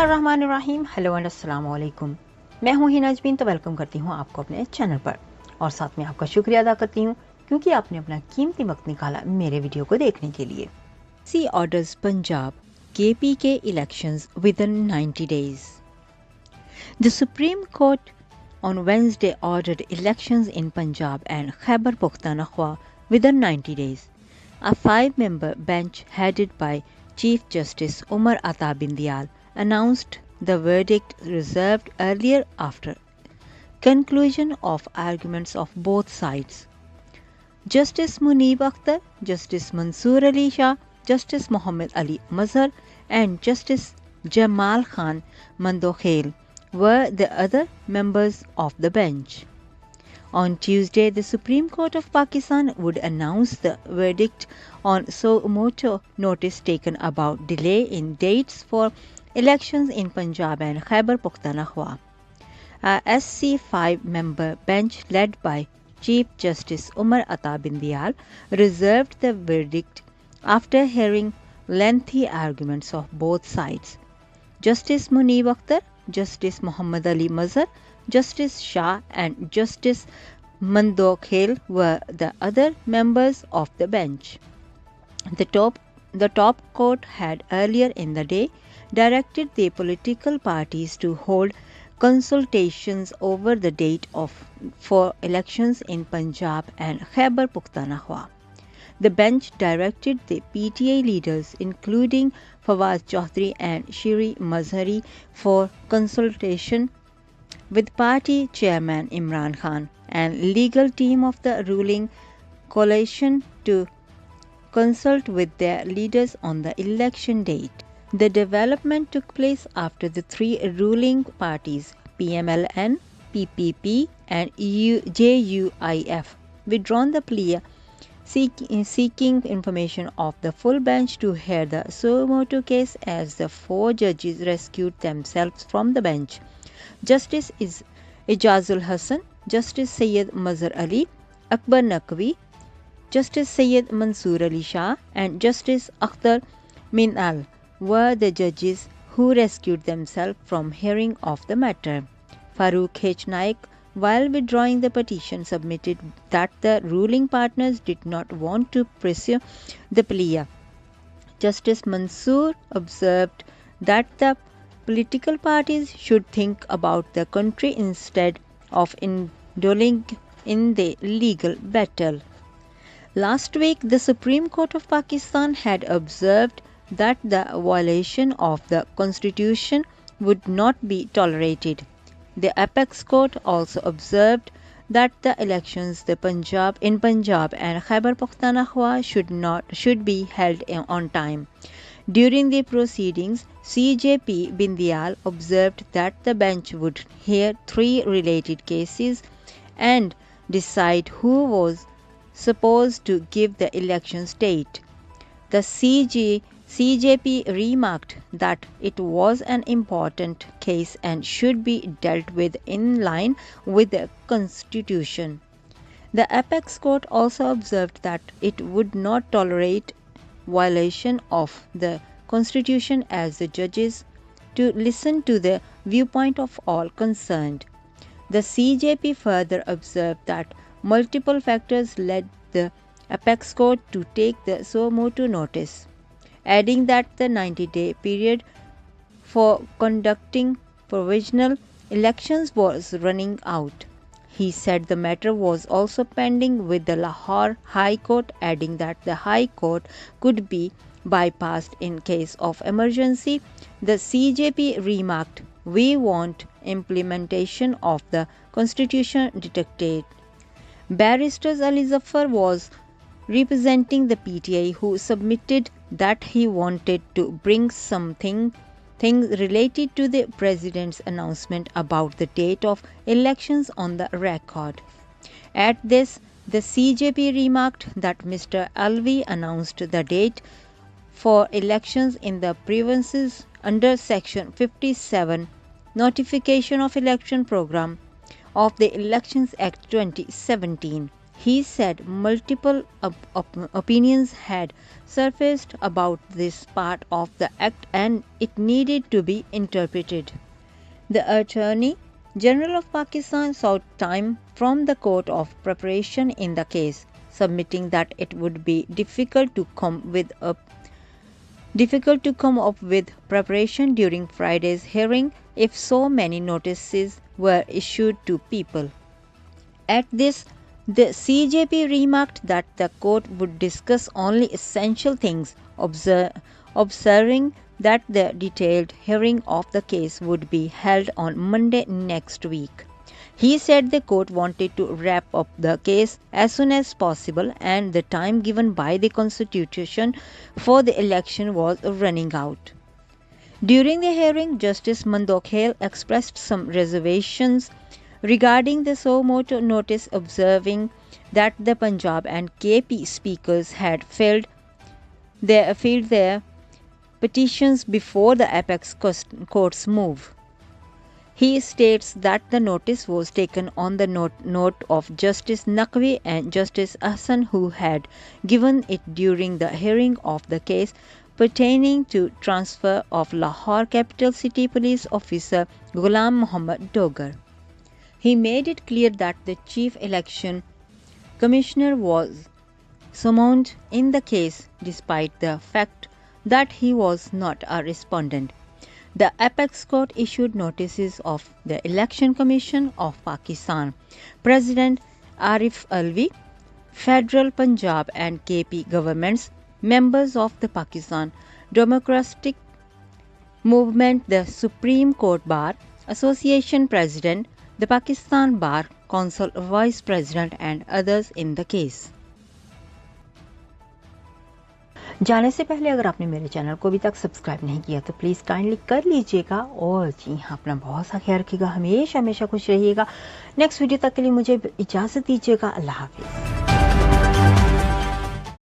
बिस्मिल्लाहिर्रहमानिर्रहीम। Hello and अस्सलाम वालेकुम। मैं हूँ हीनाजबीन, तो वेलकम करती हूँ आपको अपने चैनल पर और साथ में आपका शुक्रिया अदा करती हूँ क्योंकि आपने अपना कीमती वक्त निकाला मेरे वीडियो को देखने के लिए। सी orders Punjab KPK Elections Within 90 days. The Supreme Court on Wednesday ordered elections in Punjab and Khyber Pakhtunkhwa within 90 days. A 5-member bench headed by Chief Justice Umar Ata bin Diyal announced the verdict reserved earlier after conclusion of arguments of both sides. Justice Muneeb Akhtar, Justice Mansoor Ali Shah, Justice Muhammad Ali Mazhar and Justice Jamal Khan Mandokhel were the other members of the bench. On Tuesday, the Supreme Court of Pakistan would announce the verdict on suo motu notice taken about delay in dates for elections in Punjab and Khyber Pakhtunkhwa. A SC 5-member bench led by Chief Justice Umar Ata bin Diyal reserved the verdict after hearing lengthy arguments of both sides. Justice Muneeb Akhtar, Justice Muhammad Ali Mazhar, Justice Shah and Justice Mandokhel were the other members of the bench. The top court had earlier in the day directed the political parties to hold consultations over the date for elections in Punjab and Khyber Pakhtunkhwa. The bench directed the PTI leaders, including Fawaz Chaudhry and Shiri Mazhari, for consultation with party chairman Imran Khan and legal team of the ruling coalition to consult with their leaders on the election date. The development took place after the three ruling parties, PMLN, PPP and JUIF, withdrawn the plea seeking information of the full bench to hear the suo motu case as the 4 judges rescued themselves from the bench. Justice Ijazul Hassan, Justice Sayyid Mazhar Ali, Akbar Naqvi, Justice Sayyid Mansoor Ali Shah and Justice Akhtar Minal were the judges who rescued themselves from hearing of the matter. Farooq H. Naik, while withdrawing the petition, submitted that the ruling partners did not want to pursue the plea. Justice Mansoor observed that the political parties should think about the country instead of indulging in the legal battle. Last week, the Supreme Court of Pakistan had observed that the violation of the Constitution would not be tolerated. The apex court also observed that the elections in Punjab and Khyber Pakhtunkhwa should be held on time. During the proceedings, CJP bin Diyal observed that the bench would hear 3 related cases and decide who was supposed to give the elections date. The CJP remarked that it was an important case and should be dealt with in line with the Constitution. The apex court also observed that it would not tolerate violation of the Constitution as the judges to listen to the viewpoint of all concerned. The CJP further observed that multiple factors led the apex court to take the suo motu notice, adding that the 90-day period for conducting provisional elections was running out. He said the matter was also pending with the Lahore High Court, adding that the High Court could be bypassed in case of emergency. The CJP remarked, "We want implementation of the Constitution dictate." Barrister Ali Zafar was representing the PTI, who submitted that he wanted to bring things related to the president's announcement about the date of elections on the record. At this, the CJP remarked that Mr. Alvi announced the date for elections in the provinces under Section 57, Notification of Election Program of the Elections Act 2017. He said multiple opinions had surfaced about this part of the act and it needed to be interpreted. The Attorney General of Pakistan sought time from the court of preparation in the case, submitting that it would be difficult to come up with preparation during Friday's hearing if so many notices were issued to people. At this, the CJP remarked that the court would discuss only essential things, observing that the detailed hearing of the case would be held on Monday next week. He said the court wanted to wrap up the case as soon as possible and the time given by the Constitution for the election was running out. During the hearing, Justice Mandokhel expressed some reservations regarding the suo motu notice, observing that the Punjab and KP speakers had filed their petitions before the apex court's move. He states that the notice was taken on the note of Justice Naqvi and Justice Ahsan, who had given it during the hearing of the case pertaining to transfer of Lahore Capital City Police Officer Ghulam Muhammad Dogar. He made it clear that the Chief Election Commissioner was summoned in the case despite the fact that he was not a respondent. The apex court issued notices of the Election Commission of Pakistan, President Arif Alvi, Federal Punjab and KP governments, members of the Pakistan Democratic Movement, the Supreme Court Bar Association President, the Pakistan Bar Council Vice President and others in the case. जाने से पहले अगर आपने मेरे channel को अभी तक subscribe नहीं किया तो प्लीज़ काइंडली कर लीजिएगा और जी हाँ, अपना बहुत सा ख्याल रखिएगा, हमेशा खुश रहिएगा। नेक्स्ट वीडियो तक के लिए मुझे इजाज़त दीजिएगा। अल्लाह हाफिज़।